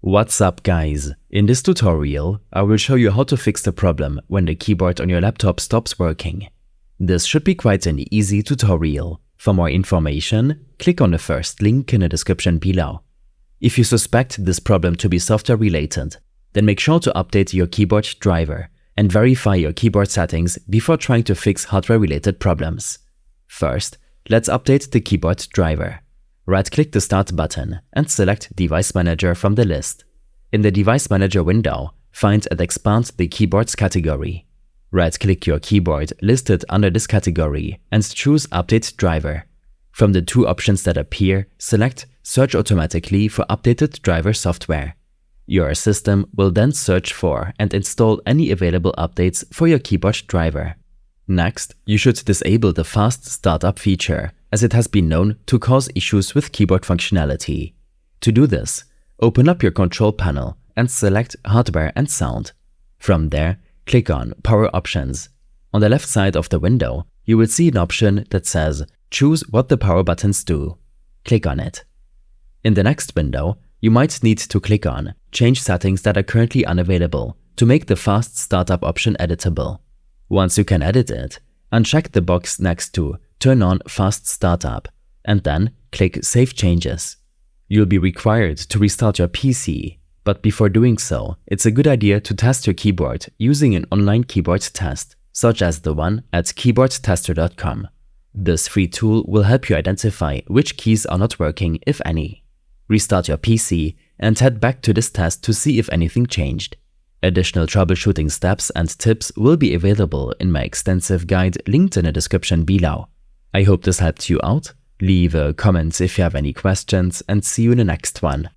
What's up guys? In this tutorial, I will show you how to fix the problem when the keyboard on your laptop stops working. This should be quite an easy tutorial. For more information, click on the first link in the description below. If you suspect this problem to be software related, then make sure to update your keyboard driver and verify your keyboard settings before trying to fix hardware related problems. First, let's update the keyboard driver. Right-click the Start button and select Device Manager from the list. In the Device Manager window, find and expand the Keyboards category. Right-click your keyboard listed under this category and choose Update Driver. From the two options that appear, select Search automatically for updated driver software. Your system will then search for and install any available updates for your keyboard driver. Next, you should disable the Fast Startup feature, as it has been known to cause issues with keyboard functionality. To do this, open up your control panel and select Hardware and Sound. From there, click on Power Options. On the left side of the window, you will see an option that says Choose what the power buttons do. Click on it. In the next window, you might need to click on Change settings that are currently unavailable to make the Fast Startup option editable. Once you can edit it, uncheck the box next to Turn on Fast Startup and then click Save Changes. You'll be required to restart your PC, but before doing so, it's a good idea to test your keyboard using an online keyboard test, such as the one at keyboardtester.com. This free tool will help you identify which keys are not working, if any. Restart your PC and head back to this test to see if anything changed. Additional troubleshooting steps and tips will be available in my extensive guide linked in the description below. I hope this helped you out. Leave a comment if you have any questions and see you in the next one.